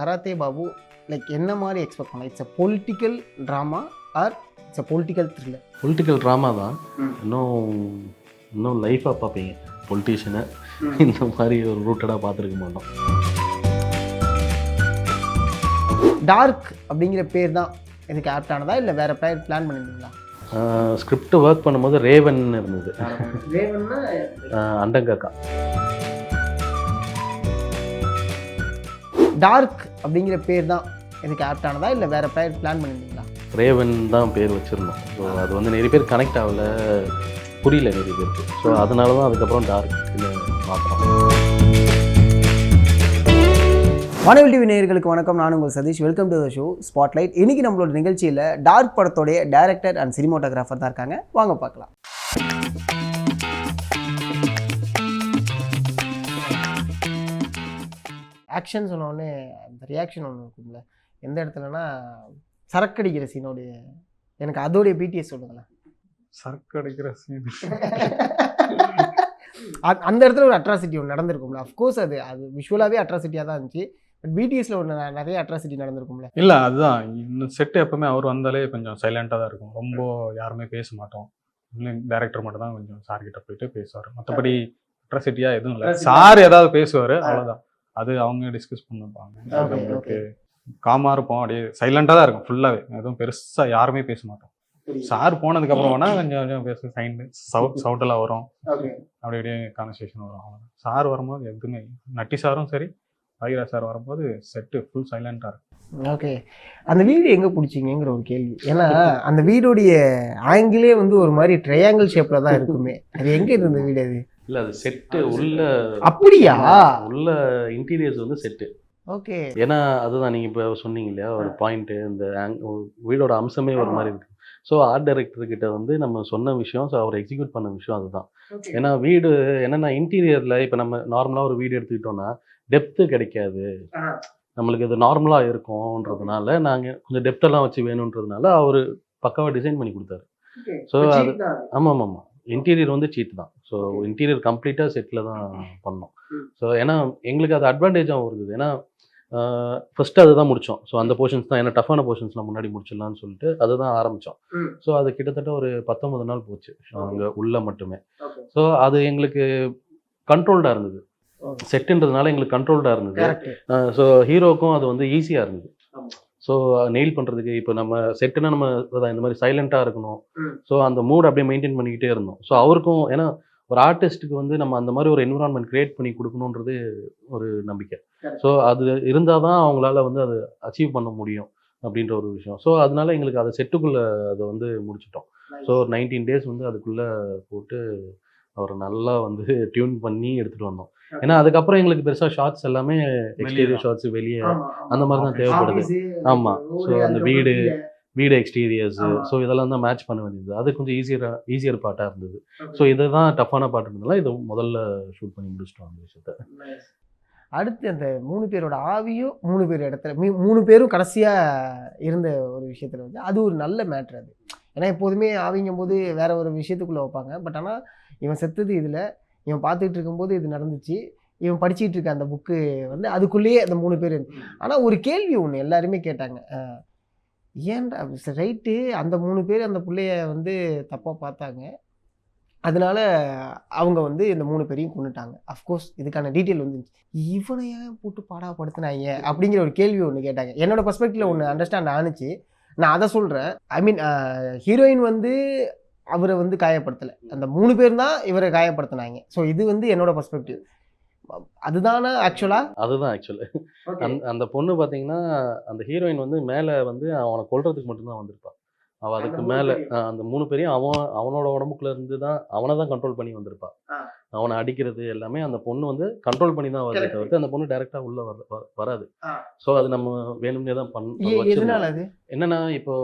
Karate Babu like என்ன மாதிரி expect பண்ணலாம்? It's a political drama or it's a political thriller? Political drama தான். இன்னும் லைஃபாக பார்ப்பீங்க பொலிட்டீஷியனை. இந்த மாதிரி ஒரு ரூட்டடாக பார்த்துருக்க மாட்டோம். டார்க் அப்படிங்கிற பேர் தான் இதுக்கு ஆப்டானதா இல்லை வேற பேர் பிளான் பண்ணியிருந்தீங்களா? ஸ்கிரிப்ட் ஒர்க் பண்ணும்போது ரேவன் இருந்தது. அண்டங்காக்கா. டார்க் அப்படிங்கிற பேர் தான் இதுக்கு ஆப்டானதா இல்லை வேற பேர் பிளான் பண்ணியிருந்தீங்களா? ரேவன் தான் பேர் வச்சுருந்தோம். ஸோ அது வந்து நிறைய பேர் கனெக்ட் ஆகல, புரியல நிறைய பேருக்கு. ஸோ அதனால தான் அதுக்கப்புறம் டார்க்னு மாற்றோம். வானவில் டிவி நேயர்களுக்கு வணக்கம். நான் உங்கள் Sathish. Welcome to the show spotlight. இன்னைக்கு நம்மளோட நிகழ்ச்சியில் டார்க் படத்தோடைய டைரக்டர் அண்ட் சினிமோட்டோகிராஃபர் தான் இருக்காங்க. வாங்க பார்க்கலாம். ஆக்ஷன் சொன்னோடனே அந்த ரியாக்ஷன் ஒன்று இருக்கும்ல, எந்த இடத்துலனா சரக்கடிக்கிற சீனோடைய, எனக்கு அதோடைய பிடிஎஸ் சொல்லுங்களேன். சரக்கு அடிக்கிற சீன் அந்த இடத்துல ஒரு அட்ராசிட்டி ஒன்று நடந்திருக்கும்ல. அஃப்கோர்ஸ் அது விஷுவலாகவே அட்ராசிட்டியாக தான் இருந்துச்சு. பட் பிடிஎஸ்ல ஒன்று நிறைய அட்ராசிட்டி நடந்திருக்கும்ல. இல்லை, அதுதான் இன்னும் செட்டு எப்பவுமே அவர் வந்தாலே கொஞ்சம் சைலண்டாக தான் இருக்கும். ரொம்ப யாருமே பேச மாட்டோம். இல்லை, டைரக்டர் மட்டும் தான் கொஞ்சம் சார்கிட்ட போயிட்டு பேசுவார். மற்றபடி அட்ராசிட்டியாக எதுவும் இல்லை. சார் ஏதாவது பேசுவார், அவ்வளோதான். அது அவங்க டிஸ்கஸ் பண்ணிப்பாங்க. நம்மளுக்கு காமாக இருப்போம், அப்படியே சைலண்டாக தான் இருக்கும் ஃபுல்லாகவே. எதுவும் பெருசாக யாருமே பேச மாட்டோம். சார் போனதுக்கப்புறம் வேணால் கொஞ்சம் கொஞ்சம் பேச சவுண்டெல்லாம் வரும், அப்படி அப்படியே கான்வர்சேஷன் வரும். அவ்வளோதான். சார் வரும்போது எதுவுமே, நட்டி சாரும் சரி, பாகிரா சார் வரும்போது செட்டு ஃபுல் சைலண்டாக இருக்கும். ஓகே, அந்த வீடு எங்கே பிடிச்சிங்கிற ஒரு கேள்வி. ஏன்னா அந்த வீடுடைய ஆங்கிளே வந்து ஒரு மாதிரி ட்ரையாங்கிள் ஷேப்பில் தான் இருக்குமே. அது எங்கே இருந்த வீடு அது? இல்லை, அது செட்டு உள்ள. அப்படியா? உள்ள இன்டீரியர்ஸ் வந்து செட்டு. ஓகே. ஏன்னா அதுதான் நீங்கள் இப்போ சொன்னீங்க இல்லையா, ஒரு பாயிண்ட்டு. இந்த வீடோட அம்சமே ஒரு மாதிரி இருக்கு. ஸோ ஆர்ட் டைரக்டர்கிட்ட வந்து நம்ம சொன்ன விஷயம், ஸோ அவர் எக்ஸிக்யூட் பண்ண விஷயம் அதுதான். ஏன்னா வீடு என்னென்னா இன்டீரியரில் இப்போ நம்ம நார்மலாக ஒரு வீடு எடுத்துக்கிட்டோம்னா டெப்த்து கிடைக்காது நம்மளுக்கு. இது நார்மலாக இருக்கும்ன்றதுனால நாங்கள் கொஞ்சம் டெப்த்தெல்லாம் வச்சு வேணுன்றதுனால அவர் பக்காவாக டிசைன் பண்ணி கொடுத்தாரு. ஸோ அது ஆமாம் ஆமாம், இன்டீரியர் வந்து சீட் தான். ஸோ இன்டீரியர் கம்ப்ளீட்டாக செட்டில் தான் பண்ணோம். ஸோ ஏன்னா எங்களுக்கு அது அட்வான்டேஜாகவும் இருந்தது. ஏன்னா ஃபர்ஸ்ட்டு அதுதான் முடித்தோம். ஸோ அந்த போர்ஷன்ஸ் தான், ஏன்னா டஃப்பான போர்ஷன்ஸ்லாம் முன்னாடி முடிச்சிடலான்னு சொல்லிட்டு அதுதான் ஆரம்பித்தோம். ஸோ அது கிட்டத்தட்ட ஒரு 19 நாள் போச்சு அங்கே உள்ள மட்டுமே. ஸோ அது எங்களுக்கு கண்ட்ரோல்டாக இருந்தது. செட்டுன்றதுனால எங்களுக்கு கண்ட்ரோல்டாக இருந்தது. ஸோ ஹீரோக்கும் அது வந்து ஈஸியாக இருந்தது. ஸோ நெயில் பண்ணுறதுக்கு இப்போ நம்ம செட்டுன்னா நம்ம இந்த மாதிரி சைலண்ட்டாக இருக்கணும். ஸோ அந்த மூட் அப்படியே மெயின்டைன் பண்ணிக்கிட்டே இருந்தோம். ஸோ அவருக்கும், ஏன்னா ஒரு ஆர்டிஸ்ட்டுக்கு வந்து நம்ம அந்த மாதிரி ஒரு என்விரான்மெண்ட் கிரியேட் பண்ணி கொடுக்கணுன்றது ஒரு நம்பிக்கை. ஸோ அது இருந்தால் தான் அவங்களால வந்து அதை அச்சீவ் பண்ண முடியும் அப்படின்ற ஒரு விஷயம். ஸோ அதனால எங்களுக்கு அதை செட்டுக்குள்ளே அதை வந்து முடிச்சிட்டோம். ஸோ 19 டேஸ் வந்து அதுக்குள்ளே போட்டு அவரை நல்லா வந்து டியூன் பண்ணி எடுத்துகிட்டு வந்தோம். ஏன்னா அதுக்கப்புறம் எங்களுக்கு பெருசாக ஷார்ட்ஸ் எல்லாமே எக்ஸ்டீரியர் ஷார்ட்ஸ் வெளியே அந்த மாதிரி தான் தேவைப்படுது. ஆமாம். ஸோ அந்த வீடு எக்ஸ்டீரியர்ஸ், ஸோ இதெல்லாம் தான் மேட்ச் பண்ண வேண்டியது. அது கொஞ்சம் ஈஸியர் பார்ட்டாக இருந்தது. ஸோ இதை தான் டஃப்பான பார்ட் இருந்ததுனால இது முதல்ல ஷூட் பண்ணி முடிச்சிட்டோம் அந்த விஷயத்த. அடுத்து அந்த 3 பேரோட ஆவியும் 3 பேர் இடத்துல 3 பேரும் கடைசியாக இருந்த ஒரு விஷயத்தில் வந்து அது ஒரு நல்ல மேட்ரு அது. ஏன்னா எப்போதுமே ஆவிங்கும் போது வேற ஒரு விஷயத்துக்குள்ளே வைப்பாங்க. பட் ஆனால் இவன் செத்தது இதில், இவன் பார்த்துட்டு இருக்கும்போது இது நடந்துச்சு, இவன் படிச்சுட்டு இருக்க அந்த புக்கு வந்து அதுக்குள்ளேயே அந்த 3 பேர். ஆனால் ஒரு கேள்வி ஒன்று எல்லாருமே கேட்டாங்க, ஏன்டா ரைட்டு அந்த 3 பேர் அந்த பிள்ளைய வந்து தப்பாக பார்த்தாங்க, அதனால அவங்க வந்து இந்த 3 பேரையும் கொண்டுட்டாங்க. அஃப்கோர்ஸ் இதுக்கான டீட்டெயில் வந்துச்சு. இவனை ஏன் போட்டு பாடாப்படுத்தினாங்க அப்படிங்கிற ஒரு கேள்வி ஒன்று கேட்டாங்க. என்னோட பர்ஸ்பெக்டிவ்ல ஒன்று அண்டர்ஸ்டாண்ட் ஆனிச்சு. நான் அதை சொல்கிறேன். ஐ மீன் ஹீரோயின் வந்து அவரை வந்து காயப்படுத்தலை, அந்த 3 பேர் தான் இவரை காயப்படுத்தினாங்க. ஸோ இது வந்து என்னோட பர்ஸ்பெக்டிவ். அதுதானே ஆக்சுவலா? அதுதான் ஆக்சுவலு. அந்த பொண்ணு பார்த்தீங்கன்னா அந்த ஹீரோயின் வந்து மேலே வந்து அவனை கொல்றதுக்கு மட்டும்தான் வந்திருப்பான். அவள் அதுக்கு மேலே அந்த 3 பேரையும் அவனோட உடம்புக்குள்ள இருந்து தான் அவனை தான் கண்ட்ரோல் பண்ணி வந்திருப்பான். அவனை அடிக்கிறது எல்லாமே அந்த பொண்ணு வந்து கண்ட்ரோல் பண்ணி தான் வருது தவிர்த்து அந்த பொண்ணு டைரெக்டாக உள்ள வராது. ஸோ அது நம்ம வேணும்னே தான் பண்ண. என்னன்னா இப்போ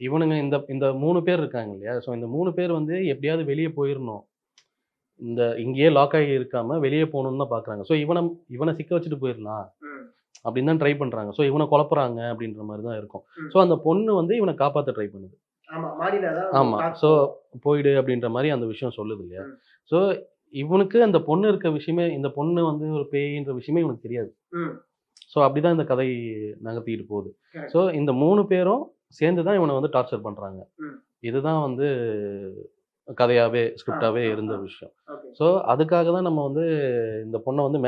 இவனுங்க இந்த 3 பேர் இருக்காங்க இல்லையா. ஸோ இந்த 3 பேர் வந்து எப்படியாவது வெளியே போயிடணும், இங்கேயே லாக் ஆகி இருக்காம வெளியே போகணும்னு தான் பார்க்குறாங்க. ஸோ இவனை சிக்க வச்சுட்டு போயிடலாம் அப்படின்னு தான் ட்ரை பண்ணுறாங்க. ஸோ இவனை குழப்புறாங்க அப்படின்ற மாதிரி தான் இருக்கும். ஸோ அந்த பொண்ணு வந்து இவனை காப்பாற்ற ட்ரை பண்ணுது. ஆமாம். ஸோ போயிடு அப்படின்ற மாதிரி அந்த விஷயம் சொல்லுது இல்லையா. ஸோ இவனுக்கு அந்த பொண்ணு இருக்க விஷயமே, இந்த பொண்ணு வந்து ஒரு பேயின்ற விஷயமே இவனுக்கு தெரியாது. ஸோ அப்படிதான் இந்த கதை நகர்த்திட்டு போகுது. ஸோ இந்த 3 பேரும் சேர்ந்து தான் இவனை வந்து டார்ச்சர் பண்றாங்க. இதுதான் வந்து கதையாவே ஸ்கிரிப்டாவே இருந்த விஷயம். ஸோ அதுக்காக தான் நம்ம வந்து இந்த பொண்ணை வந்து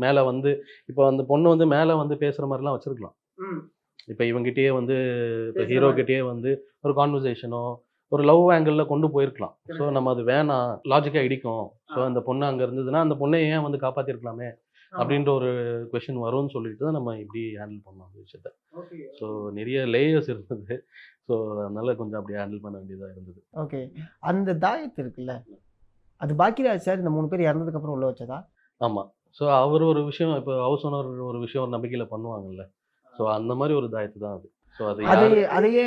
மேலே வந்து இப்போ அந்த பொண்ணு வந்து மேலே வந்து பேசுகிற மாதிரிலாம் வச்சிருக்கலாம். இப்போ இவங்கிட்டயே வந்து இப்போ ஹீரோ கிட்டயே வந்து ஒரு கான்வர்சேஷனோ ஒரு லவ் ஆங்கிளில் கொண்டு போயிருக்கலாம். ஸோ நம்ம அது வேணாம், லாஜிக்காக இடிக்கும். ஸோ அந்த பொண்ணு அங்கே இருந்ததுன்னா அந்த பொண்ணை ஏன் வந்து காப்பாற்றிருக்கலாமே அப்படின்ற ஒரு கொஷின் வரும்னு சொல்லிட்டு தான் நம்ம இப்படி ஹேண்டில் பண்ணோம் அந்த விஷயத்த. ஸோ நிறைய லேயர்ஸ் இருந்தது. ஸோ அதனால கொஞ்சம் அப்படி ஹேண்டில் பண்ண வேண்டியதாக இருந்தது. ஓகே, அந்த தாயத்து இருக்குல்ல, அது பாக்கியராஜ் சார் இந்த 3 பேர் இறந்ததுக்கு அப்புறம் உள்ள வச்சதா? ஆமாம். ஸோ அவர் ஒரு விஷயம் இப்போ ஹவுஸ் ஓனர் ஒரு விஷயம் ஒரு நம்பிக்கையில் பண்ணுவாங்கல்ல. ஸோ அந்த மாதிரி ஒரு தாயத்து தான் அது. ஸோ அதையே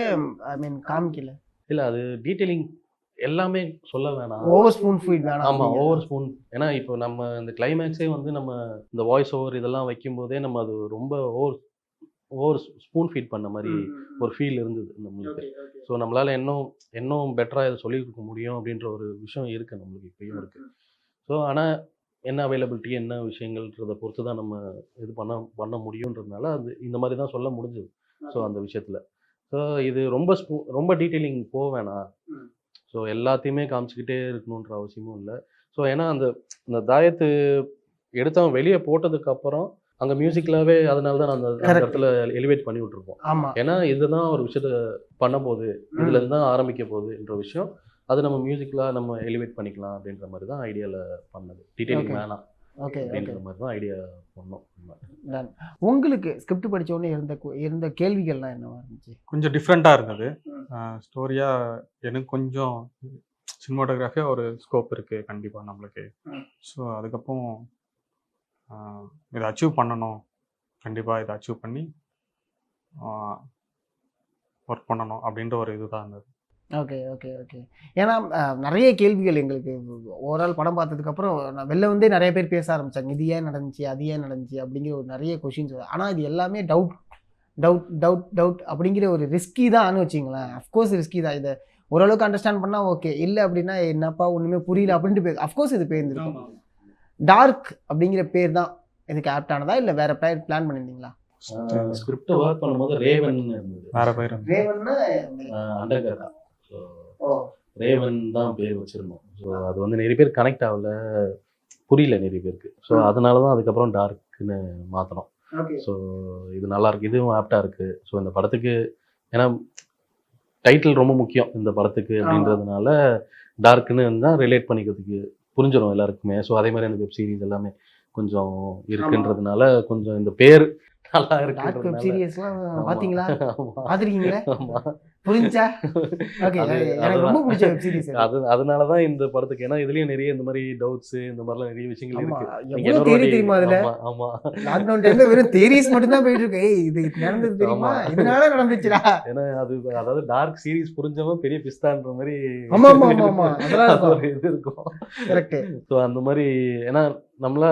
ஐ மீன் காமிக்கல. இல்லை, அது டீட்டெயிலிங் எல்லாமே சொல்ல வேணாம். ஓவர் ஸ்பூன் ஃபீட் வேணாம். ஆமாம், ஓவர் ஸ்பூன். ஏன்னா இப்போ நம்ம இந்த கிளைமேக்ஸே வந்து நம்ம இந்த வாய்ஸ் ஓவர் இதெல்லாம் வைக்கும்போதே நம்ம அது ரொம்ப ஓவர் ஸ்பூன் ஃபீட் பண்ண மாதிரி ஒரு ஃபீல் இருந்தது நம்மளுக்கு. ஸோ நம்மளால் இன்னும் பெட்டராக இதை சொல்லி கொடுக்க முடியும் அப்படின்ற ஒரு விஷயம் இருக்குது நம்மளுக்கு, இப்பயும் இருக்குது. ஸோ ஆனால் என்ன அவைலபிலிட்டி என்ன விஷயங்கள்ன்றதை பொறுத்து தான் நம்ம இது பண்ண முடியுன்றதுனால அது இந்த மாதிரி தான் சொல்ல முடிஞ்சது. ஸோ அந்த விஷயத்தில் ஸோ இது ரொம்ப டீட்டெயிலிங் போக வேணாம். ஸோ எல்லாத்தையுமே காமிச்சிக்கிட்டே இருக்கணுன்ற அவசியமும் இல்லை. ஸோ ஏன்னா அந்த தாயத்து எடுத்தவன் வெளியே போட்டதுக்கப்புறம் அங்கே மியூசிக்கலாகவே அதனால தான் அந்த இடத்துல எலிவேட் பண்ணி விட்டுருப்போம். ஏன்னா இதுதான் ஒரு விஷயத்த பண்ண போகுது, இதுலேருந்து தான் ஆரம்பிக்க போகுதுன்ற விஷயம், அது நம்ம மியூசிக்கலாக நம்ம எலிவேட் பண்ணிக்கலாம் அப்படின்ற மாதிரி தான் ஐடியாவில் பண்ணது. டீட்டெயிலிங் வேணாம் அப்படின்ற மாதிரி தான் ஐடியா பண்ணோம். உங்களுக்கு ஸ்கிரிப்ட் படித்த உடனே இருந்த கேள்விகள்லாம் என்னவா இருந்துச்சு? கொஞ்சம் டிஃப்ரெண்ட்டாக இருந்தது. ஸ்டோரியாக எனக்கு கொஞ்சம் சினிமாட்டோகிராஃபியாக ஒரு ஸ்கோப் இருக்குது கண்டிப்பாக நம்மளுக்கு. ஸோ அதுக்கப்புறம் இதை அச்சீவ் பண்ணணும், கண்டிப்பாக இதை அச்சீவ் பண்ணி ஒர்க் பண்ணணும் அப்படின்ற ஒரு இதுதான் இருந்தது. Okay okay okay. ஏன்னா நிறைய கேள்விகள் எங்களுக்கு ஓவரால் படம் பார்த்ததுக்கப்புறம் நான் வெளில வந்து நிறைய பேர் பேச ஆரம்பித்தாங்க, இது ஏன் நடந்துச்சு, அது ஏன் நடந்துச்சு அப்படிங்கிற ஒரு நிறைய கொஷின்ஸ். ஆனால் இது எல்லாமே டவுட் டவுட் டவுட் டவுட் அப்படிங்கிற ஒரு ரிஸ்கி தான் வச்சிங்களேன். அஃப்கோர்ஸ் ரிஸ்கி தான். இதை ஓரளவுக்கு அண்டர்ஸ்டாண்ட் பண்ணால் ஓகே, இல்லை அப்படின்னா என்னப்பா ஒன்றுமே புரியல அப்படின்ட்டு அஃப்கோர்ஸ் இது பேர்ந்துருக்கும். டார்க் அப்படிங்கிற பேர் தான் இதுக்கு ஆப்டானதா, இல்லை வேற பேர் பிளான் பண்ணியிருந்தீங்களா? ஸ்கிரிப்ட் ஒர்க் பண்ணும்போது ரேவன் இருந்தது. வேற பேர் அண்டர்கரா. ஸோ ரேவன் தான் பேர் வச்சிருந்தோம். ஸோ அது வந்து நிறைய பேர் கனெக்ட் ஆகல, புரியல நிறைய பேருக்கு. ஸோ அதனால தான் அதுக்கப்புறம் டார்க்னு மாற்றினோம். ஸோ இது நல்லா இருக்கு, இதுவும் ஆப்டா இருக்கு. ஸோ இந்த படத்துக்கு ஏன்னா டைட்டில் ரொம்ப முக்கியம் இந்த படத்துக்கு அப்படின்றதுனால டார்க்னு தான் ரிலேட் பண்ணிக்கிறதுக்கு புரிஞ்சிடும் எல்லாருக்குமே. ஸோ அதே மாதிரி அந்த வெப் சீரிஸ் எல்லாமே கொஞ்சம் இருக்குன்றதுனால கொஞ்சம் இந்த பேர் நல்லா இருக்கு. வெப் சீரிஸ்லாம் பாத்தீங்களா? பாத்துறீங்களா? புரிஞ்சா? ஓகே, எனக்கு ரொம்ப பிடிச்ச வெப் சீரிஸ் அதனால தான் இந்த படத்துக்கு. ஏன்னா இதுலயும் நிறைய இந்த மாதிரி டவுட்ஸ் இந்த மாதிரிலாம் நிறைய விஷயங்கள் இருக்கு. எவ்வளவு தியரி தெரியுமா அதுல? ஆமா, லாக்டவுன் டைம்ல வெறும் தியரிஸ் மட்டும் தான் போயிட்டு இருக்கு. இது நடந்தது தெரியுமா, இதனால நடந்துச்சுடா. ஏன்னா அது அதாவது டார்க் சீரிஸ் புரிஞ்சவன் பெரிய பிஸ்தான்ற மாதிரி. ஆமா ஆமா ஆமா, அதெல்லாம் ஒரு இது இருக்கும். கரெக்ட். ஸோ அந்த மாதிரி ஏன்னா நம்மள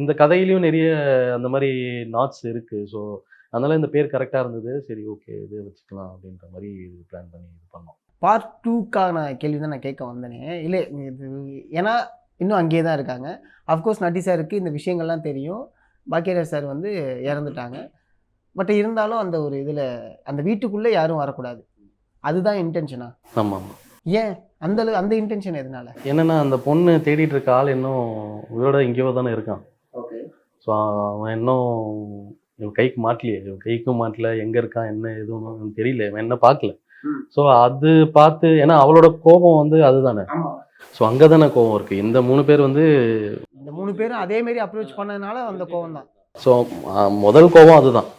இந்த கதையிலயும் நிறைய அந்த மாதிரி நாட்ஸ் இருக்கு. ஸோ அதனால இந்த பேர் கரெக்டாக இருந்தது. சரி ஓகே, இது வச்சுக்கலாம் அப்படின்ற மாதிரி பிளான் பண்ணி இது பண்ணோம். பார்ட் 2க்கான கேள்வி தான் நான் கேட்க வந்தேனே. இல்லை இது ஏன்னா இன்னும் அங்கேயே தான் இருக்காங்க. அஃப்கோர்ஸ் நட்டி சாருக்கு இந்த விஷயங்கள்லாம் தெரியும். பாக்கியராஜ் சார் வந்து இறந்துட்டாங்க. பட் இருந்தாலும் அந்த ஒரு இதில் அந்த வீட்டுக்குள்ளே யாரும் வரக்கூடாது, அதுதான் இன்டென்ஷனா? ஆமாம். ஏன் அந்த இன்டென்ஷன் எதனால? என்னன்னா அந்த பொண்ணு தேடிட்டு இருக்க ஆள் இன்னும் உயிரோட எங்கேயோ தானே இருக்கான். ஓகே. ஸோ அவன் இன்னும் இவன் கைக்கு மாட்டலையே, இவன் கைக்கும் மாட்டல, எங்கே இருக்கான் என்ன எதுவும் தெரியல, இவன் என்ன பார்க்கல. ஸோ அது பார்த்து ஏன்னா அவளோட கோபம் வந்து அதுதானே. ஸோ அங்கே தானே கோபம் இருக்குது. இந்த 3 பேர் வந்து இந்த 3 பேரும் அதே மாதிரி அப்ரோச் பண்ணதுனால அந்த கோபம் தான். ஸோ முதல் கோபம் அதுதான்.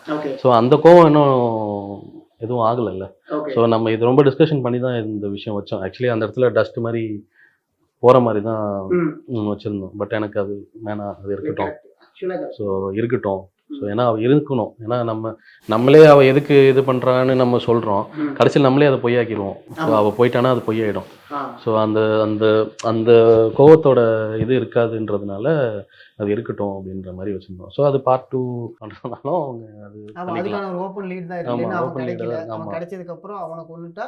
ஸோ அந்த கோபம் இன்னும் எதுவும் ஆகலைல்ல. ஸோ நம்ம இது ரொம்ப டிஸ்கஷன் பண்ணி தான் இந்த விஷயம் வச்சோம். ஆக்சுவலி அந்த இடத்துல டஸ்ட் மாதிரி போகிற மாதிரி தான் வச்சுருந்தோம். பட் எனக்கு அது வேணாம், அது இருக்கட்டும். ஸோ இருக்கட்டும். ஸோ ஏன்னா அவள் இருக்கணும். ஏன்னா நம்மளே அவள் எதுக்கு இது பண்ணுறான்னு நம்ம சொல்கிறோம், கடைசியில் நம்மளே அதை பொய்யாக்கிடுவோம். ஸோ அவள் போயிட்டானா அது பொய்யாயிடும். ஸோ அந்த அந்த அந்த கோவத்தோட இது இருக்காதுன்றதுனால அது இருக்கட்டும் அப்படின்ற மாதிரி வச்சுருந்தோம். ஸோ அது பார்ட் 2 பண்ணுறதுனாலும் அவங்க அது அதுக்கான ஒரு ஓப்பன் லீட் தான் இருக்கு. ஓப்பன் லீட் அவன் கிடைச்சதுக்கு அப்புறம் அவனை கொன்னுட்டா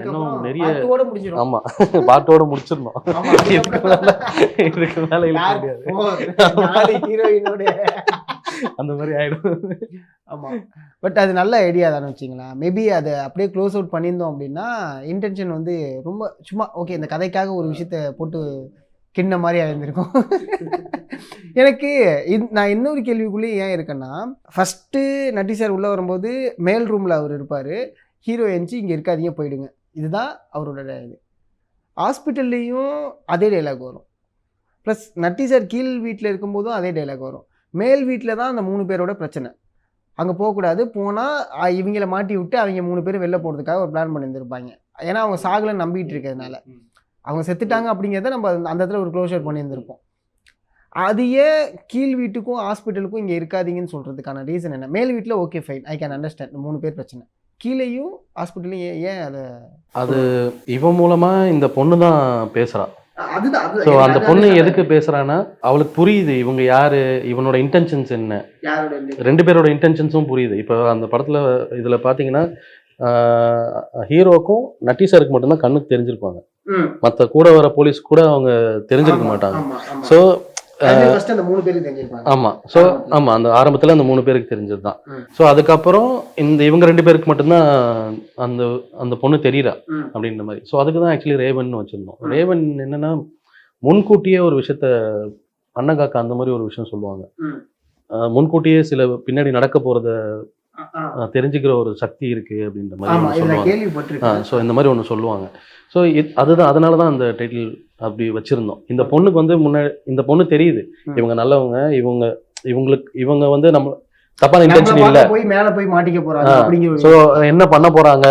இன்னும் நிறைய பார்ட்டோட முடிஞ்சிடும். ஆமா, பார்ட்டோட முடிச்சிடணும். இதுக்கு மேல இல்ல முடியாது. ஹீரோயினோட அந்த மாதிரி ஆயிடும். ஆமாம், பட் அது நல்ல ஐடியா தானே வச்சிங்களேன். மேபி அதை அப்படியே க்ளோஸ் அவுட் பண்ணியிருந்தோம் அப்படின்னா இன்டென்ஷன் வந்து ரொம்ப சும்மா ஓகே இந்த கதைக்காக ஒரு விஷயத்த போட்டு கிண்ண மாதிரி ஆயிருந்திருக்கும். எனக்கு நான் இன்னொரு கேள்விக்குள்ளேயே ஏன் இருக்கேன்னா, ஃபஸ்ட்டு நட்டி சார் உள்ளே வரும்போது மேல் ரூமில் அவர் இருப்பார், ஹீரோ எஞ்சி இங்கே இருக்காதீங்க போயிடுங்க, இதுதான் அவரோட இது. ஹாஸ்பிட்டல்லையும் அதே டைலாக் வரும், ப்ளஸ் நட்டி சார் கீழ் வீட்டில் இருக்கும்போதும் அதே டைலாக் வரும். மேல் வீட்டில் தான் அந்த 3 பேரோட பிரச்சனை, அங்கே போகக்கூடாது, போனால் இவங்கள மாட்டி விட்டு அவங்க 3 பேரும் வெளில போகிறதுக்காக ஒரு பிளான் பண்ணியிருந்திருப்பாங்க. ஏன்னா அவங்க சாகலைன்னு நம்பிக்கிட்டு இருக்கிறதுனால, அவங்க செத்துட்டாங்க அப்படிங்கிறத நம்ம அந்த இடத்துல ஒரு க்ளோஷர் பண்ணியிருந்திருப்போம். அதையே கீழ் வீட்டுக்கும் ஹாஸ்பிட்டலுக்கும் இங்கே இருக்காதீங்கன்னு சொல்கிறதுக்கான ரீசன் என்ன? மேல் வீட்டில் okay fine, I can understand 3 பேர் பிரச்சனை, கீழேயும் ஹாஸ்பிட்டலையும் ஏன் அதை? அது இவன் மூலமாக இந்த பொண்ணு தான் பேசுகிறா. ஸோ அந்த பொண்ணு எதுக்கு பேசுறான்னா அவளுக்கு புரியுது இவங்க யாரு, இவனோட இன்டென்ஷன்ஸ் என்ன, 2 பேரோட இன்டென்ஷன்ஸும் புரியுது. இப்போ அந்த படத்துல இதுல பாத்தீங்கன்னா ஹீரோக்கும் நட்டி சாருக்கு மட்டும்தான் கண்ணுக்கு தெரிஞ்சிருப்பாங்க, மற்ற கூட வர போலீஸ் கூட அவங்க தெரிஞ்சிருக்க மாட்டாங்க. ஸோ ஆமா, ஸோ ஆமா அந்த ஆரம்பத்துல அந்த 3 பேருக்கு தெரிஞ்சதுதான். ஸோ அதுக்கப்புறம் இவங்க 2 பேருக்கு மட்டும்தான் அந்த அந்த பொண்ணு தெரியறா அப்படின்ற மாதிரி. ஸோ அதுக்கு தான் ஆக்சுவலி ரேவன் வச்சிருந்தோம். ரேவன் என்னன்னா முன்கூட்டியே ஒரு விஷயத்த அன்னகாக்கா அந்த மாதிரி ஒரு விஷயம் சொல்லுவாங்க, முன்கூட்டியே சில பின்னாடி நடக்க போறத தெரிஞ்சுக்கிற ஒரு சக்தி இருக்கு அப்படின்ற மாதிரி சொல்லுவாங்க. ஸோ இந்த மாதிரி ஒன்று சொல்லுவாங்க. ஸோ அதுதான் அதனால தான் அந்த டைட்டில் அப்படி வச்சிருந்தோம். இந்த பொண்ணுக்கு வந்து முன்னாடி இந்த பொண்ணு தெரியுது இவங்க நல்லவங்க, இவங்க வந்து நம்ம தப்பான இன்டென்ஷன் இல்ல, மேல போய் மாட்டிக்க போறாங்க. ஸோ என்ன பண்ண போறாங்க,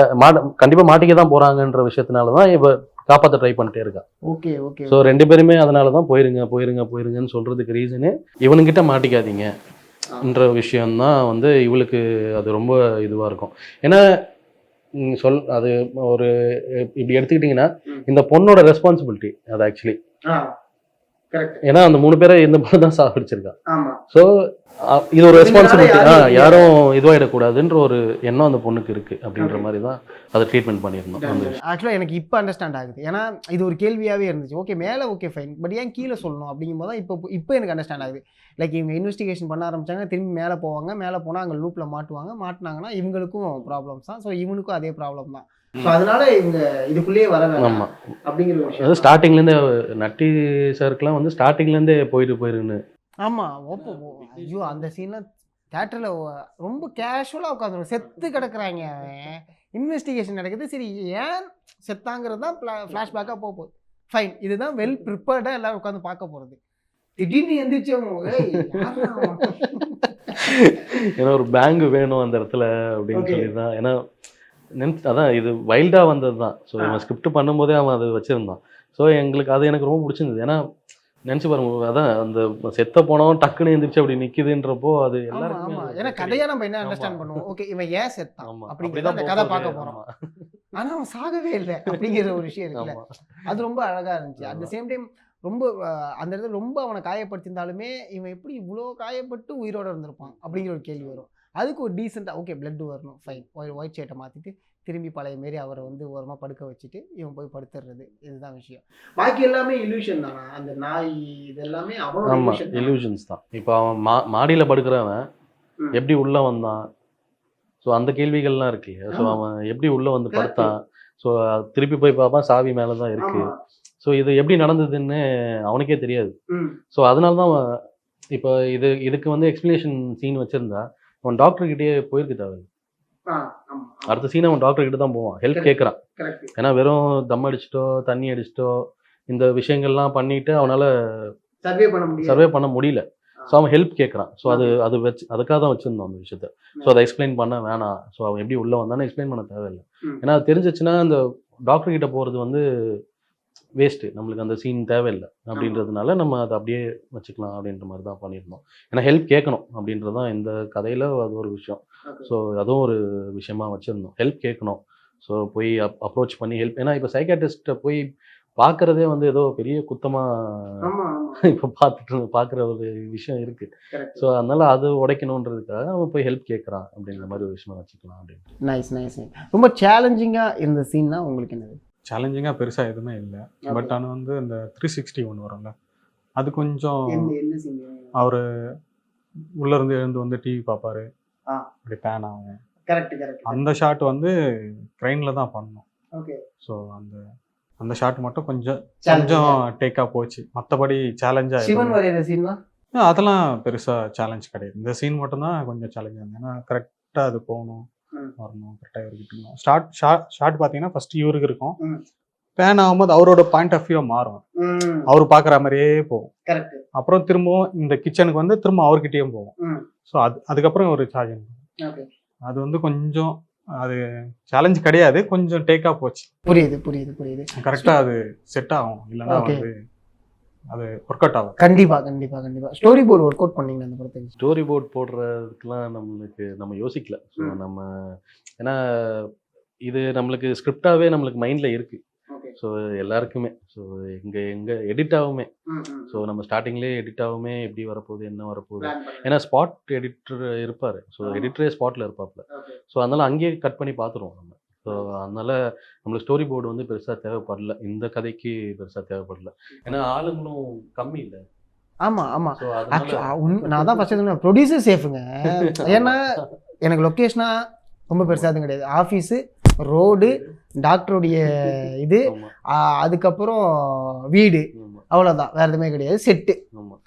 கண்டிப்பா மாட்டிக்க தான் போறாங்கன்ற விஷயத்தினாலதான் இவ காப்பாற்ற ட்ரை பண்ணிட்டே இருக்கா. Okay okay. ஸோ 2 பேருமே அதனாலதான் போயிருங்கன்னு சொல்றதுக்கு ரீசனு இவனுங்கிட்ட மாட்டிக்காதீங்க என்ற விஷயம்தான் வந்து இவளுக்கு அது ரொம்ப இதுவாக இருக்கும். ஏன்னா அது ஒரு இப்படி எடுத்துக்கிட்டிங்கன்னா இந்த பொண்ணோட ரெஸ்பான்சிபிலிட்டி அது ஆக்சுவலி. ஏன்னா அந்த 3 பேரை இந்த பொண்ணு தான் சாப்பிடிச்சிருக்கா. ஸோ இது ஒரு ரெஸ்பான்சிபிலிட்டி, யாரும் இதுவாயிடக்கூடாதுன்ற ஒரு எண்ணம் அந்த பொண்ணுக்கு இருக்கு அப்படின்ற மாதிரி தான் அதை ட்ரீட்மெண்ட் பண்ணியிருந்தோம். ஆக்சுவலாக எனக்கு இப்போ அண்டர்ஸ்டாண்ட் ஆகுது. ஏன்னா இது ஒரு கேள்வியாகவே இருந்துச்சு, ஓகே மேலே ஓகே ஃபைன், பட் ஏன் கீழே சொல்லணும் அப்படிங்கும்போது தான் இப்போ எனக்கு அண்டர்ஸ்டாண்ட் ஆகுது. லைக் இவங்க இன்வெஸ்டிகேஷன் பண்ண ஆரம்பிச்சாங்க, திரும்பி மேலே போவாங்க, மேலே போனால் அங்கே லூப்பில் மாட்டினாங்கன்னா இவங்களுக்கும் ப்ராப்ளம்ஸ் தான், ஸோ இவனுக்கும் அதே ப்ராப்ளம் தான். ஸோ அதனால இவங்க இதுக்குள்ளேயே வர வேண்டாம் அப்படிங்கிற ஒரு விஷயம். ஸ்டார்டிங்லேருந்தே நட்டி சாருக்குலாம் வந்து ஸ்டார்டிங்லேருந்தே போயிருன்னு. ஆமாம், ஐயோ அந்த சீன்லாம் தேட்டரில் ரொம்ப கேஷுவலாக உட்காந்துரும், செத்து கிடக்குறாங்க, இன்வெஸ்டிகேஷன் நடக்குது, சரி ஏன் செத்தாங்கிறது தான் ஃப்ளாஷ்பேக்காக போகுது. ஃபைன், இதுதான் வெல் ப்ரிப்பேர்டாக எல்லோரும் உட்காந்து பார்க்க போகிறது. திடீர்னு எந்திரிச்சவங்க ஏன்னா ஒரு பேங்க் வேணும் அந்த இடத்துல அப்படின்னு சொல்லி தான். ஏன்னா அதான் இது வைல்டாக வந்தது தான். ஸோ இவன் ஸ்கிரிப்ட் பண்ணும்போதே அவன் அதை வச்சுருந்தான். ஸோ எங்களுக்கு அது எனக்கு ரொம்ப பிடிச்சிருந்தது. ஏன்னா நினச்சி பாருங்க, அதான் அந்த செத்த போனவன் டக்குன்னு எந்திரிச்சு அப்படி நிற்குதுன்றப்போ அது எல்லாருக்கும். ஏன்னா கதையாக நம்ம என்ன அண்டர்ஸ்டாண்ட் பண்ணுவோம், ஓகே இவன் ஏன் செத்தான் அப்படிங்கிறத அந்த கதை பார்க்க போகிறோம், ஆனால் அவன் சாகவே இல்லை அப்படிங்கிற ஒரு விஷயம் இருக்குல்ல, அது ரொம்ப அழகாக இருந்துச்சு. அட் த சேம் டைம் ரொம்ப அந்த இடத்துல ரொம்ப அவனை காயப்படுத்தியிருந்தாலுமே இவன் எப்படி இவ்வளோ காயப்பட்டு உயிரோடு இருந்திருப்பான் அப்படிங்கிற ஒரு கேள்வி வரும். அதுக்கு ஒரு டீசெண்டாக ஓகே பிளட் வரணும், ஃபைன், ஒயிட் ஷர்ட்டை மாற்றிட்டு திரும்பி பழைய மாரி அவரை வந்து ஓரமாக படுக்க வச்சுட்டு இவன் போய் படுத்துடுறது, இதுதான் விஷயம். பாக்கி எல்லாமே இல்யூஷன் தானா? அந்த நாய் இதெல்லாமே அவன் இல்யூஷன்ஸ் தான். இப்போ அவன் மாடியில் படுக்கிறவன் எப்படி உள்ளே வந்தான், ஸோ அந்த கேள்விகள்லாம் இருக்கு இல்லையா. ஸோ அவன் எப்படி உள்ளே வந்து படுத்தான், ஸோ திருப்பி போய் பார்ப்பான் சாவி மேலே தான் இருக்கு. ஸோ இது எப்படி நடந்ததுன்னு அவனுக்கே தெரியாது. ஸோ அதனால தான் இப்போ இதுக்கு வந்து எக்ஸ்பிளனேஷன் சீன் வச்சுருந்தா அவன் டாக்டர்கிட்டயே போயிருக்கு தேவை. அடுத்த சீன் அவன் டாக்டர் கிட்ட தான் போவான், ஹெல்ப் கேட்குறான். ஏன்னா வெறும் தம் அடிச்சிட்டோ தண்ணி அடிச்சிட்டோ இந்த விஷயங்கள்லாம் பண்ணிட்டு அவனால சர்வே பண்ண முடியல. ஸோ அவன் ஹெல்ப் கேட்குறான். ஸோ அது வச்சு அதுக்காக தான் வச்சுருந்தோம் அந்த விஷயத்த. ஸோ அதை எக்ஸ்பிளைன் பண்ண வேணாம். ஸோ அவன் எப்படி உள்ளே வந்தானே எக்ஸ்பிளைன் பண்ண தேவையில்லை. ஏன்னா அது தெரிஞ்சிச்சுன்னா அந்த டாக்டர் கிட்ட போகிறது வந்து வேஸ்ட்டு, நம்மளுக்கு அந்த சீன் தேவையில்லை அப்படின்றதுனால நம்ம அதை அப்படியே வச்சுக்கலாம் அப்படின்ற மாதிரி தான் பண்ணியிருந்தோம். ஏன்னா ஹெல்ப் கேட்கணும் அப்படின்றது தான் இந்த கதையில் அது ஒரு விஷயம். ஸோ அதுவும் ஒரு விஷயமா வச்சுருந்தோம், ஹெல்ப் கேட்கணும். ஸோ போய் அப்ரோச் பண்ணி ஹெல்ப். ஏன்னா இப்போ சைக்காட்ரிஸ்ட்டை போய் பார்க்குறதே வந்து ஏதோ பெரிய குத்தமாக இப்போ பார்க்குற ஒரு விஷயம் இருக்குது. ஸோ அதனால் அது உடைக்கணுன்றதுக்காக அவன் போய் ஹெல்ப் கேட்குறான் அப்படின்ற மாதிரி ஒரு விஷயமா வச்சுக்கலாம் அப்படின்னு. நைஸ். ரொம்ப சேலஞ்சிங்காக இருந்த சீன்னா உங்களுக்கு என்னது? சேலஞ்சிங்காக பெருசாக எதுவுமே இல்லை. பட் ஆனால் வந்து இந்த 360 ஒன்று வரும்ல, அது கொஞ்சம் அவர் உள்ள இருந்து எழுந்து வந்து டிவி பார்ப்பாரு, ஆ. அப்படி பேன் ஆகும். Correct correct. அந்த ஷாட் வந்து க்ரைன்ல தான் பண்ணோம். ஓகே. ஸோ அந்த ஷாட் மட்டும் கொஞ்சம் Challenge. டேக்கா போச்சு. மற்றபடி சேலஞ்சா சிவன் வரைகிற சீன்லாம் அதெல்லாம் பெருசா சேலஞ்ச் கிடையாது. இந்த சீன் மட்டும் தான் கொஞ்சம் சேலஞ்சாக இருந்தது. ஏன்னா கரெக்டாக அது போகணும், வரணும், கரெக்டாக இவர்கிட்ட இருக்கணும். ஷார்ட் பார்த்தீங்கன்னா ஃபர்ஸ்ட் இவருக்கு இருக்கும், பேன் ஆகும்போது அவரோட பாயிண்ட் ஆஃப் வியூ மாறும், அவர் பார்க்குற மாதிரியே போகும். கரெக்ட். அப்புறம் திரும்பவும் இந்த கிச்சனுக்கு வந்து திரும்ப அவர்கிட்டயும் போகும். ஸோ அதுக்கப்புறம் ஒரு சார்ஜ். ஓகே. அது வந்து கொஞ்சம் அது சேலஞ்ச் கிடையாது, கொஞ்சம் டேக்கா போச்சு. புரியுது புரியுது புரியுது. கரெக்டாக அது செட் ஆகும், இல்லைன்னா Okay. வந்து அது ஒர்க் அவுட் ஆகும். கண்டிப்பா கண்டிப்பா கண்டிப்பா. ஸ்டோரி போர்டு ஒர்க் அவுட் பண்ணீங்க அந்த படத்துக்கு? ஸ்டோரி போர்ட் போடுறதுக்குலாம் நம்ம யோசிக்கல. ஸோ நம்ம ஏன்னா இது நம்மளுக்கு ஸ்கிரிப்டாகவே நம்மளுக்கு மைண்டில் இருக்குது. ஸோ எல்லாருக்குமே ஸோ எங்கே எடிட்டாகவுமே ஸோ நம்ம ஸ்டார்டிங்லேயே எடிட்டாகவுமே எப்படி வரப்போகுது என்ன வரப்போகுது, ஏன்னா ஸ்பாட் எடிட்டர் இருப்பார். ஸோ எடிட்டரே ஸ்பாட்டில் இருப்பாப்புல. ஸோ அதனால் அங்கேயே கட் பண்ணி பார்த்துருவோம் நம்ம. ஸோ அதனால நம்மளுக்கு ஸ்டோரி போர்டு வந்து பெருசாக தேவைப்படல, இந்த கதைக்கு பெருசாக தேவைப்படல. ஏன்னா ஆளுங்களும் கம்மி இல்லை. ஆமா ஆமா. ஸோ அதனால நான் தான் ஃபர்ஸ்ட் சொன்னேன் ப்ரொடியூசர் சேஃபுங்க. ஏன்னா எனக்கு லொக்கேஷனா ரொம்ப பெருசாக எதுவும் கிடையாது. ஆஃபீஸு, ரோடு, டாக்டருடைய இது, ஆமா அதுக்கப்புறம் வீடு, ஆமா அவ்வளோதான். வேறு எதுவுமே கிடையாது. செட்டு. ஆமா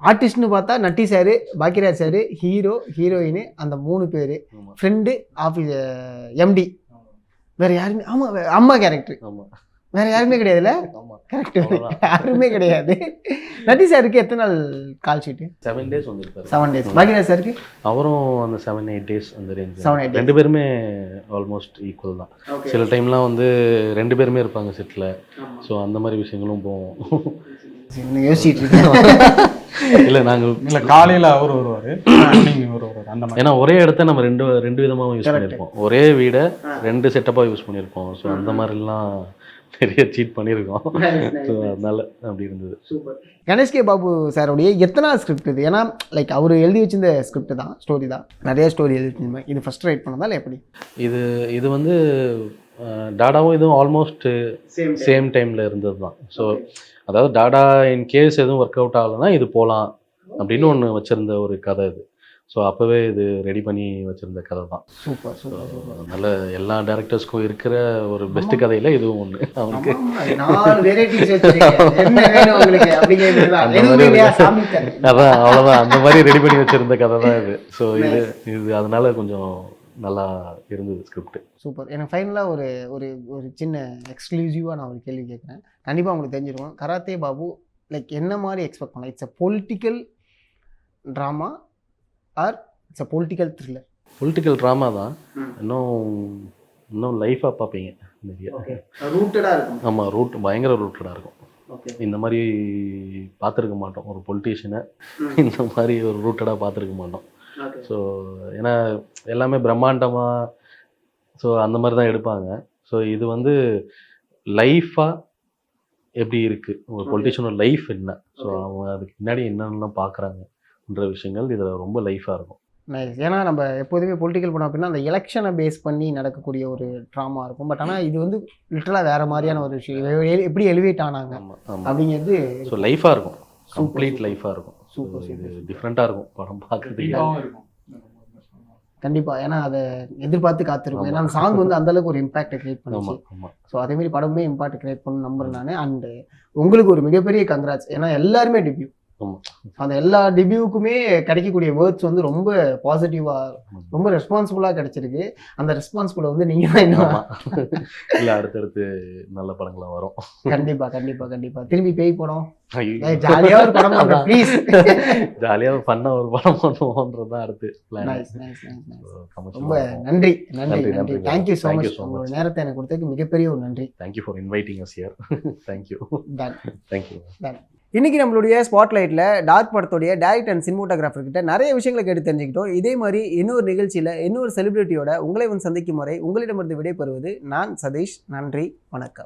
ஆர்டிஸ்ட்னு பார்த்தா Natty sir, Bhagyaraj sir, hero heroine, அந்த 3 பேர், ஆமா ஃப்ரெண்டு, ஆஃபீஸ் எம்டி, வேற யாருமே. ஆமா, அம்மா கேரக்டர், ஆமா வேற யாருமே கிடையாதுல்ல. ஆமா கரெக்ட், அவ்வளவுதான். யாருமே கிடையாது. நட்டி சாருக்கு எத்தனை நாள் கால் ஷீட்டு? 7 days வந்திருக்காரு. 7 days. பாக்கியராஜ் சாருக்கு அவரும் அந்த 7-8 days அந்த ரேஞ்ச். 7-8 days. 2 பேருமே ஆல்மோஸ்ட் ஈக்குவல் தான். சில டைம்லாம் வந்து 2 பேருமே இருப்பாங்க செட்டில். ஸோ அந்த மாதிரி விஷயங்களும் போவோம். யோசிச்சுட்டு இருக்கேன். இல்லை நாங்கள் இல்லை, காலையில் அவர் வருவார், மார்னிங் இவர் வருவார், அந்த மாதிரி. ஏன்னா ஒரே இடத்த நம்ம ரெண்டு விதமாகவும் யூஸ் பண்ணியிருப்போம். ஒரே வீடை 2 செட்டப்பாக யூஸ் பண்ணியிருப்போம். ஸோ அந்த மாதிரிலாம் நிறைய சீட் பண்ணியிருக்கோம். ஸோ அதனால அப்படி இருந்தது. சூப்பர். கணேஷ் கே பாபு சாரோடைய எத்தனாவது ஸ்கிரிப்ட் இது? ஏன்னா லைக் அவர் எழுதி வச்சிருந்த ஸ்கிரிப்ட் தான், ஸ்டோரி தான், நிறைய ஸ்டோரி எழுதி வச்சிருந்தேன். இது ஃபர்ஸ்ட் ரைட் பண்ணதா இல்லை எப்படி? இது வந்து டாடாவும் இதுவும் ஆல்மோஸ்ட் சேம் டைமில் இருந்தது தான். ஸோ அதாவது டாடா இன் கேஸ் எதுவும் ஒர்க் அவுட் ஆகலைன்னா இது போகலாம் அப்படின்னு ஒன்று வச்சுருந்த ஒரு கதை இது. ஸோ அப்போவே இது ரெடி பண்ணி வச்சுருந்த கதை தான். Super super. அதனால் எல்லா டேரக்டர்ஸ்க்கும் இருக்கிற ஒரு பெஸ்ட் கதையில் இதுவும் ஒன்று. அவனுக்கு 4 வெரைட்டிஸ் என்ன வேணும் உங்களுக்கு அப்படிங்கிறது அதான் அவ்வளோதான், அந்த மாதிரி ரெடி பண்ணி வச்சுருந்த கதை தான் இது. ஸோ இது அதனால கொஞ்சம் நல்லா இருந்தது ஸ்கிரிப்ட். சூப்பர். எனக்கு ஃபைனலாக ஒரு ஒரு ஒரு சின்ன எக்ஸ்க்ளூசிவாக நான் ஒரு கேள்வி கேட்குறேன். கண்டிப்பாக உங்களுக்கு தெரிஞ்சிருக்கும். கராத்தே பாபு லைக் என்ன மாதிரி எக்ஸ்பெக்ட் பண்ணலாம்? It's a political drama or it's a political thriller? Political drama தான். இன்னும் லைஃபாக பார்ப்பீங்க நிறைய. ரூட்டடாக இருக்கும். ஆமாம், பயங்கர ரூட்டடாக இருக்கும். ஓகே. இந்த மாதிரி பார்த்துருக்க மாட்டோம் ஒரு பொலிட்டீஷியனை, இந்த மாதிரி ஒரு ரூட்டடாக பார்த்துருக்க மாட்டோம். ஸோ ஏன்னா எல்லாமே பிரம்மாண்டமாக ஸோ அந்த மாதிரி தான் எடுப்பாங்க. ஸோ இது வந்து லைஃபாக எப்படி இருக்குது, ஒரு பொலிட்டிஷியனோட லைஃப் என்ன, ஸோ அவங்க அதுக்கு முன்னாடி என்னென்னலாம் பார்க்குறாங்கன்ற விஷயங்கள் இதில் ரொம்ப லைஃபாக இருக்கும். நைஸ். ஏன்னா நம்ம எப்போதுமே பொலிட்டிக்கல் பண்ணோம் அப்படின்னா அந்த எலெக்ஷனை பேஸ் பண்ணி நடக்கக்கூடிய ஒரு ட்ராமா இருக்கும். பட் ஆனால் இது வந்து லிட்டரலாக வேறு மாதிரியான ஒரு விஷயம், எப்படி எலிவேட் ஆனாங்க அப்படிங்கிறது. ஸோ லைஃபாக இருக்கும், கம்ப்ளீட் லைஃபாக இருக்கும். சூப்பர். இது டிஃப்ரெண்ட்டாக இருக்கும் படம் பார்க்குறதுக்கு. கண்டிப்பாக. ஏன்னா அதை எதிர்பார்த்து காத்திருக்கும். ஏன்னா அந்த சாங் வந்து அந்தளவுக்கு ஒரு இம்பாக்டை கிரியேட் பண்ணுச்சு. ஸோ அதேமாதிரி படமே இம்பாக்ட் கிரியேட் பண்ணு நம்புறேன் நான். அண்டு உங்களுக்கு ஒரு மிகப்பெரிய கங்க்ராட்ஸ். ஏன்னா எல்லாருமே டெபியூ. அந்த எல்லா டெபியூக்குமே கிடைக்கக்கூடிய வேர்ட்ஸ் வந்து ரொம்ப பாசிட்டிவாக, ரொம்ப ரெஸ்பான்சிபிளாக கிடைச்சிருக்கு. அந்த ரெஸ்பான்சிபிளை வந்து நீங்கள் தான் இன்னும் இல்லை அடுத்தடுத்து நல்ல படங்களாக வரும். கண்டிப்பாக கண்டிப்பாக கண்டிப்பாக. திரும்பி பேய் படம் ஜாலியாக ஒரு படம் பண்ணுறேன் ப்ளீஸ். ஜாலியாக பண்ண ஒரு படம் பண்ணுவோன்றது தான் அடுத்து பிளான். ரொம்ப நன்றி நன்றி நன்றி. Thank you so much. உங்களோட நேரத்தை எனக்கு கொடுத்ததுக்கு மிகப்பெரிய ஒரு நன்றி. Thank you for inviting as here. Thank you. Thank you. இன்னைக்கு நம்மளுடைய ஸ்பாட்லைட்டில் டார்க் படத்துடைய டைரக்டர் அண்ட் சினிமோட்டோகிராஃபர் கிட்ட நிறைய விஷயங்களை கேட்டு தெரிஞ்சுக்கிட்டோம். இதே மாதிரி இன்னொரு நிகழ்ச்சியில் இன்னொரு செலிபிரிட்டியோட உங்களை வந்து சந்திக்கும் வரை உங்களிடமிருந்து விடைபெறுவது நான் சதீஷ். நன்றி, வணக்கம்.